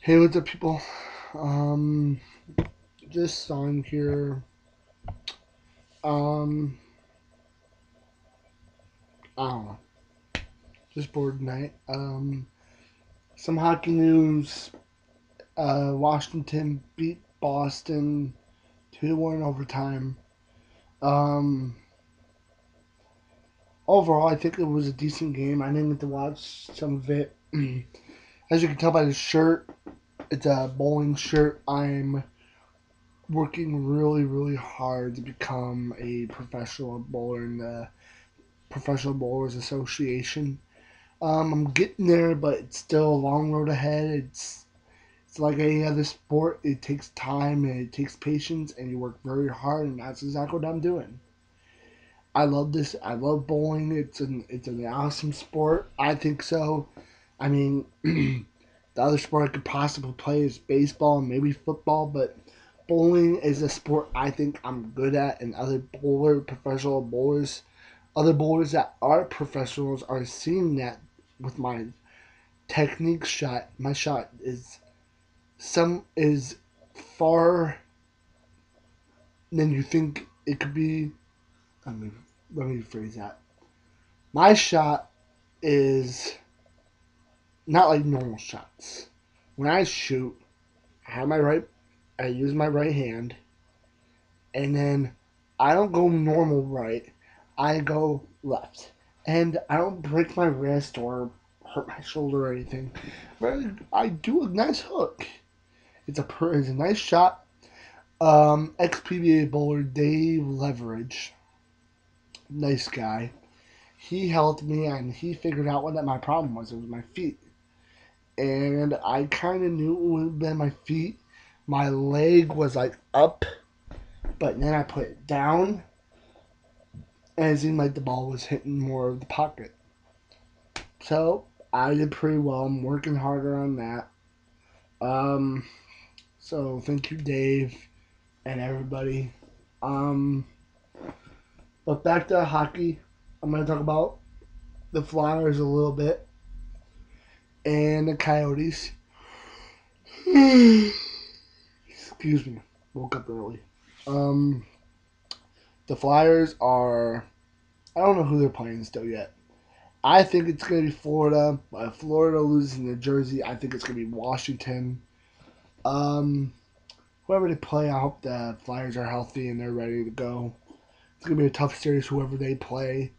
Hey, what's up, people? Um, just on here. Um, I don't know. Just bored tonight. Some hockey news. Washington beat Boston 2-1 in overtime. Um, Overall, I think it was a decent game. I didn't get to watch some of it. As you can tell by the shirt, it's a bowling shirt. I'm working really, really hard to become a professional bowler in the Professional Bowlers Association. I'm getting there, but it's still a long road ahead. It's like any other sport. It takes time and it takes patience, and you work very hard, and that's exactly what I'm doing. I love this. I love bowling. It's an awesome sport. I think so. I mean, the other sport I could possibly play is baseball and maybe football, but bowling is a sport I think I'm good at, and professional bowlers, other bowlers that are professionals are seeing that with my technique shot. My shot is far than you think it could be. Let me let me phrase that. My shot is not like normal shots. When I shoot, I have my right. I use my right hand, and then I don't go normal right. I go left, and I don't break my wrist or hurt my shoulder or anything. But I do a nice hook. It's a nice shot. XPBA bowler Dave Leverage, nice guy. He helped me and he figured out what that my problem was. It was my feet, and I kind of knew it would have been my feet. My leg was like up, but then I put it down, and it seemed like the ball was hitting more of the pocket. So I did pretty well. I'm working harder on that. Um, so thank you, Dave, and everybody. Um, but back to hockey. I'm going to talk about the Flyers a little bit and the Coyotes. Excuse me, woke up early. Um, the Flyers are. I don't know who they're playing still yet. I think it's going to be Florida. If Florida loses in New Jersey, I think it's going to be Washington. Um, Whoever they play, I hope the Flyers are healthy and they're ready to go. It's going to be a tough series, whoever they play.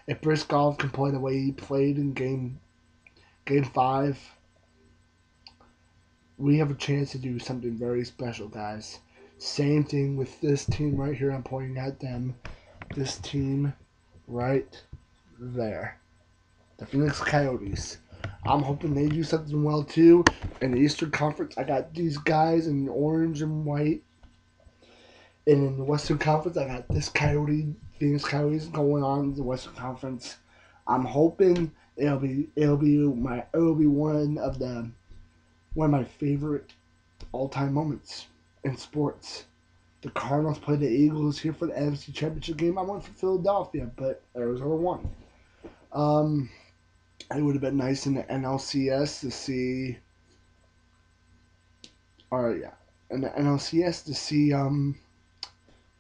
If Briscoe can play the way he played in game five, we have a chance to do something very special, guys. Same thing with this team right here. I'm pointing at them. This team right there. The Phoenix Coyotes. I'm hoping they do something well too. In the Eastern Conference, I got these guys in orange and white. And in the Western Conference, I got this Phoenix Coyotes going on in the Western Conference. I'm hoping it'll be one of my favorite all time moments in sports. The Cardinals played the Eagles here for the NFC Championship game. I went for Philadelphia, but Arizona won. Um, it would have been nice in the NLCS to see, or yeah, in the NLCS to see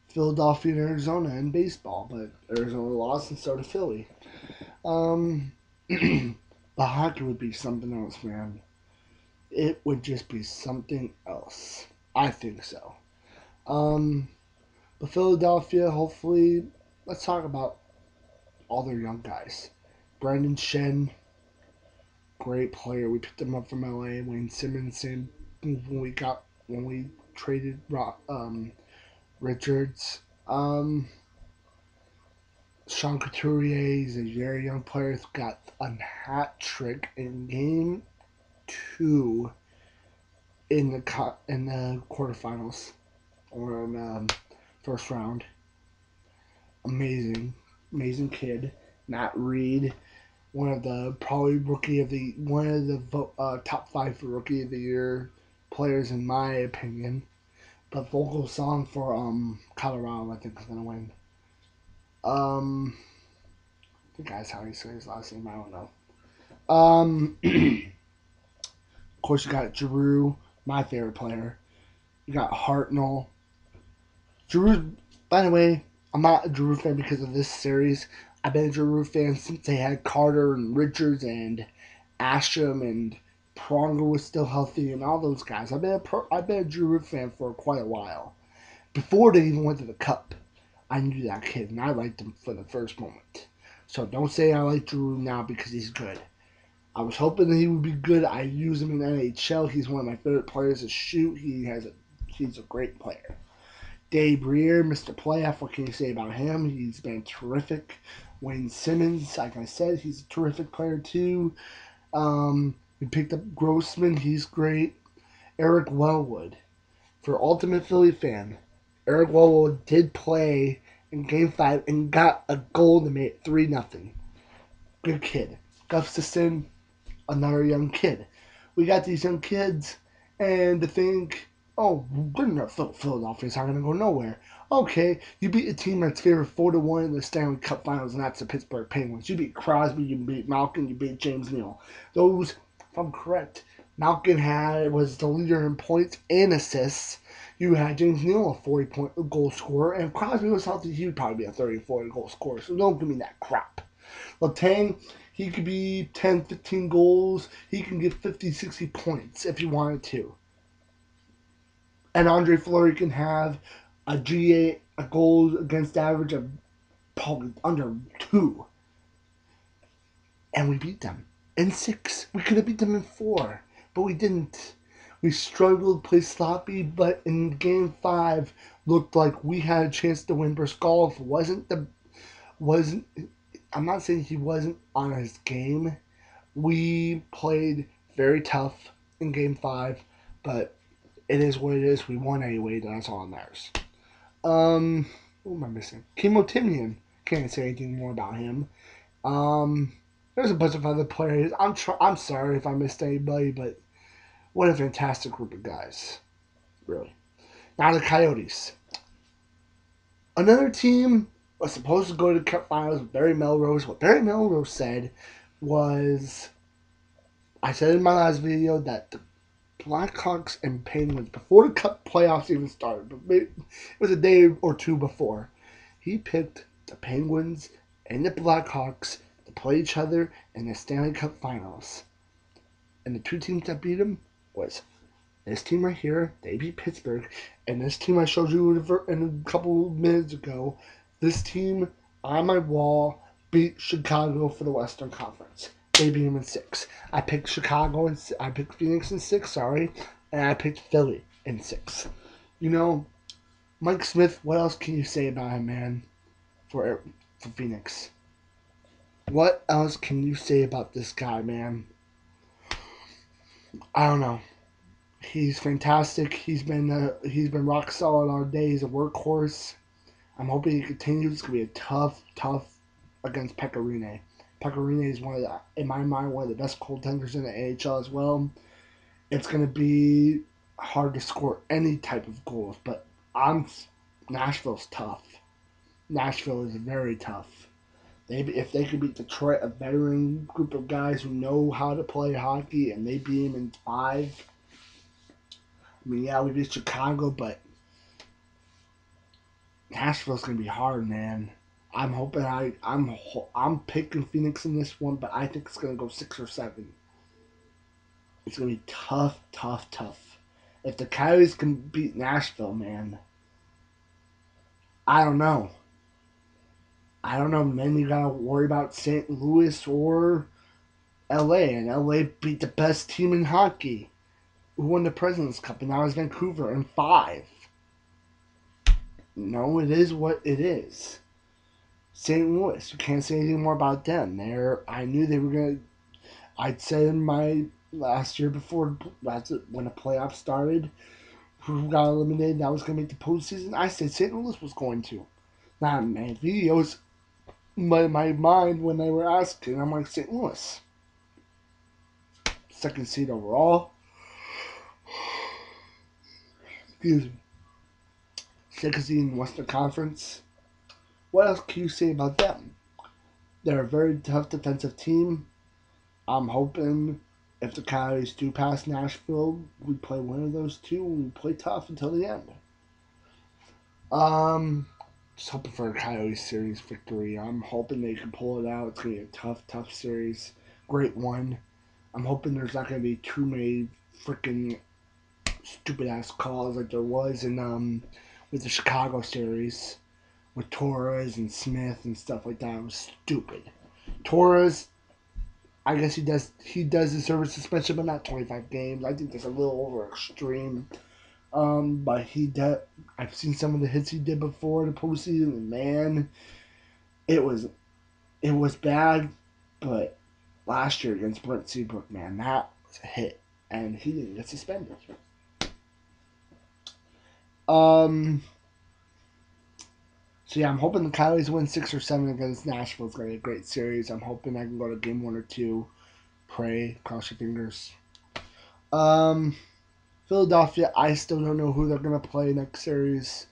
Philadelphia and Arizona in baseball, but Arizona lost and so did Philly. Um, the hockey would be something else, man. It would just be something else. I think so. Um, but Philadelphia, hopefully, let's talk about all their young guys. Brandon Shen, great player. We picked him up from LA. Wayne Simmons, same when we traded Richards. Sean Couturier is a very young player. He's got a hat trick in game two in the quarterfinals or in first round. Amazing, amazing kid. Matt Reed, one of the top five for rookie of the year players in my opinion. But vocal song for Colorado, I think is gonna win. Um, I think that's how he says his last name. I don't know. Of course, you got Giroux, my favorite player. You got Hartnell. Giroux, by the way, I'm not a Giroux fan because of this series. I've been a Giroux fan since they had Carter and Richards and Asham and Pronger was still healthy and all those guys. I've been a Giroux fan for quite a while. Before they even went to the Cup, I knew that kid and I liked him for the first moment. So don't say I like Giroux now because he's good. I was hoping that he would be good. I use him in NHL. He's one of my favorite players to shoot. He's a great player. Dave Breer, Mr. Playoff, what can you say about him? He's been terrific. Wayne Simmons, like I said, he's a terrific player too. We picked up Grossman, he's great. Eric Wellwood, for Ultimate Philly fan, Eric Wellwood did play in Game 5 and got a goal to make it 3-0. Good kid. Gustafson, another young kid. We got these young kids, and to think, oh, Philadelphia's not going to go nowhere. Okay, you beat a team that's favored 4-1 in the Stanley Cup Finals, and that's the Pittsburgh Penguins. You beat Crosby, you beat Malkin, you beat James Neal. Those, if I'm correct, Malkin was the leader in points and assists. You had James Neal, a 40-point goal scorer, and if Crosby was healthy, he would probably be a 30-40 goal scorer. So don't give me that crap. Letang, he could be 10, 15 goals. He can get 50, 60 points if he wanted to. And Andre Fleury can have a GA, a goals against average of probably under 2. And we beat them in 6. We could have beat them in 4, but we didn't. We struggled, played sloppy, but in Game 5, looked like we had a chance to win. Briscoe wasn't. I'm not saying he wasn't on his game. We played very tough in Game 5, but it is what it is. We won anyway. That's all that matters. Who am I missing? Kimmo Timian. Can't say anything more about him. There's a bunch of other players. I'm sorry if I missed anybody, but what a fantastic group of guys. Really. Now the Coyotes. Another team was supposed to go to the Cup Finals with Barry Melrose. What Barry Melrose said was, I said in my last video that the Blackhawks and Penguins, before the Cup playoffs even started, but it was a day or two before, he picked the Penguins and the Blackhawks to play each other in the Stanley Cup Finals. And the two teams that beat him was this team right here. They beat Pittsburgh. And this team I showed you in a couple minutes ago, this team on my wall beat Chicago for the Western Conference. They beat them in 6. I picked Chicago and I picked Phoenix in 6, sorry. And I picked Philly in 6. You know, Mike Smith, what else can you say about him, man, for Phoenix? What else can you say about this guy, man? I don't know. He's fantastic. He's been rock solid all day. He's a workhorse. I'm hoping he continues. It's gonna be a tough against Pecorine. Pecorine is in my mind, one of the best goaltenders in the AHL as well. It's gonna be hard to score any type of goals, but Nashville's tough. Nashville is very tough. If they could beat Detroit, a veteran group of guys who know how to play hockey, and they beat them in 5. I mean, yeah, we beat Chicago, but Nashville's gonna be hard, man. I'm hoping I'm picking Phoenix in this one, but I think it's gonna go 6 or 7. It's gonna be tough. If the Coyotes can beat Nashville, man, I don't know. Then you gotta worry about St. Louis or LA, and LA beat the best team in hockey, who won the President's Cup, and that was Vancouver in 5. No, it is what it is. St. Louis, you can't say anything more about them. I knew they were gonna. I'd said in my last year before when the playoffs started, who got eliminated, that was gonna make the postseason. I said St. Louis was going to. Nah, man, videos. My mind when they were asking, I'm like St. Louis. Second seed overall. Excuse me. Second seed in the Western Conference. What else can you say about them? They're a very tough defensive team. I'm hoping if the Coyotes do pass Nashville, we play one of those two and we play tough until the end. Um, just hoping for a Coyotes series victory. I'm hoping they can pull it out. It's gonna be a tough, tough series. Great one. I'm hoping there's not gonna be too many freaking stupid ass calls like there was in with the Chicago series with Torres and Smith and stuff like that. It was stupid. Torres, I guess he does deserve a suspension, but not 25 games. I think that's a little over extreme. But I've seen some of the hits he did before the postseason, and man, it was it was bad. But last year against Brent Seabrook, man, that was a hit, and he didn't get suspended. Um, so yeah, I'm hoping the Coyotes win 6 or 7 against Nashville. It's gonna be a great series. I'm hoping I can go to game 1 or 2. Pray, cross your fingers. Um, Philadelphia, I still don't know who they're gonna play next series.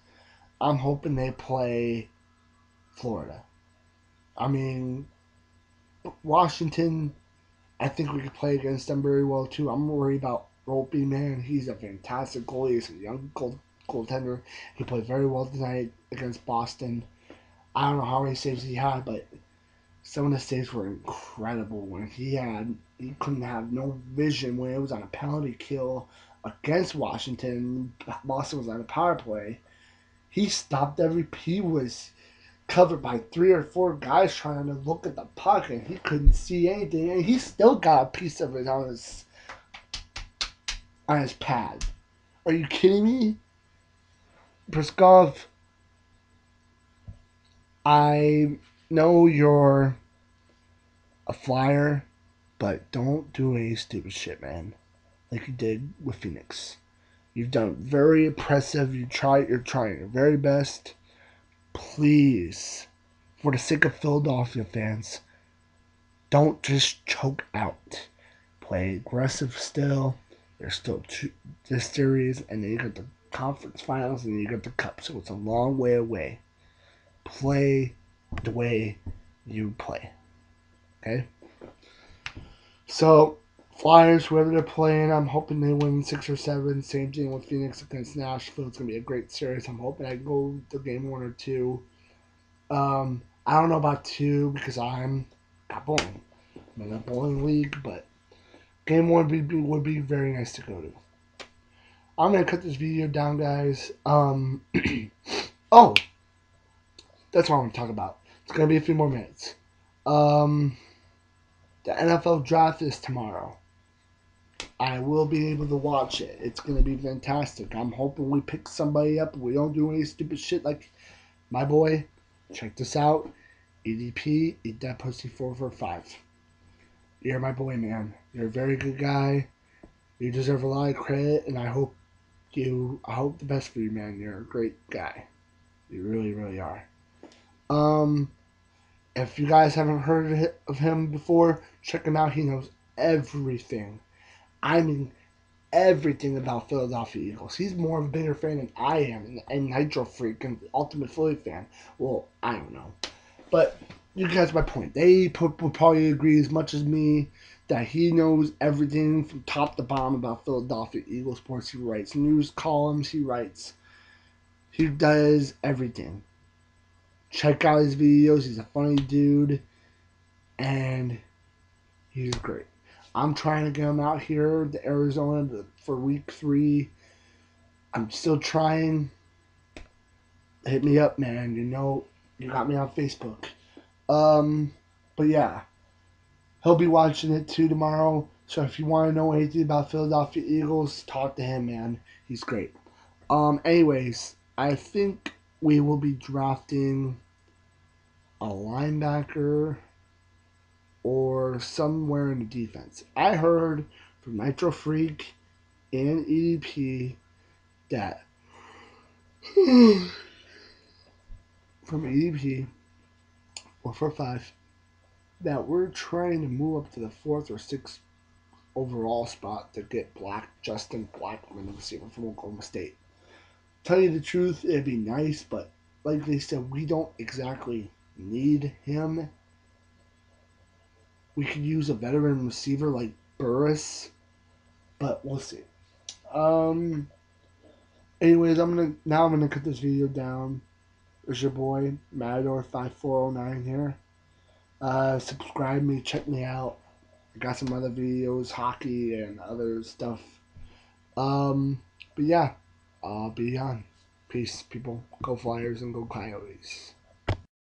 I'm hoping they play Florida. I mean, Washington, I think we could play against them very well too. I'm worried about Ropey, man. He's a fantastic goalie. He's a young goaltender. He played very well tonight against Boston. I don't know how many saves he had, but some of the saves were incredible. When he couldn't have no vision when it was on a penalty kill against Washington. Boston was on a power play. He stopped he was covered by 3 or 4 guys trying to look at the puck, and he couldn't see anything, and he still got a piece of it on his pad. Are you kidding me? Briskov, I know you're a flyer, but don't do any stupid shit, man. Like you did with Phoenix. You've done very impressive. You're trying your very best. Please, for the sake of Philadelphia fans, don't just choke out. Play aggressive still. There's still this series, and then you got the conference finals, and then you got the cup. So it's a long way away. Play the way you play. Okay? So, Flyers, whoever they're playing, I'm hoping they win 6 or 7. Same thing with Phoenix against Nashville. It's going to be a great series. I'm hoping I can go to game 1 or 2. I don't know about 2 because I'm not bowling. I'm in a bowling league, but game 1 would be very nice to go to. I'm going to cut this video down, guys. Oh, that's what I want to talk about. It's going to be a few more minutes. The NFL draft is tomorrow. I will be able to watch it. It's going to be fantastic. I'm hoping we pick somebody up and we don't do any stupid shit like my boy. Check this out. EDP, eat that pussy 445. You're my boy, man. You're a very good guy. You deserve a lot of credit, and I hope the best for you, man. You're a great guy. You really, really are. If you guys haven't heard of him before, check him out. He knows everything. I mean, everything about Philadelphia Eagles. He's more of a bigger fan than I am, and Nitro Freak and Ultimate Philly fan. Well, I don't know, but you guys, my point. They would probably agree as much as me that he knows everything from top to bottom about Philadelphia Eagles sports. He writes news columns. He does everything. Check out his videos. He's a funny dude, and he's great. I'm trying to get him out here to Arizona for week 3. I'm still trying. Hit me up, man. You know, you got me on Facebook. But yeah, he'll be watching it too tomorrow. So if you want to know anything about Philadelphia Eagles, talk to him, man. He's great. Anyways, I think we will be drafting a linebacker or somewhere in the defense. I heard from Nitro Freak and EDP that from EDP or for 5 that we're trying to move up to the 4th or 6th overall spot to get Justin Blackman, the receiver from Oklahoma State. Tell you the truth, it'd be nice, but like they said, we don't exactly need him. We could use a veteran receiver like Burris, but we'll see. Um. Anyways, I'm gonna cut this video down. It's your boy Matador5409 here. Subscribe me, check me out. I got some other videos, hockey and other stuff. But yeah, I'll be on. Peace, people. Go Flyers and go Coyotes.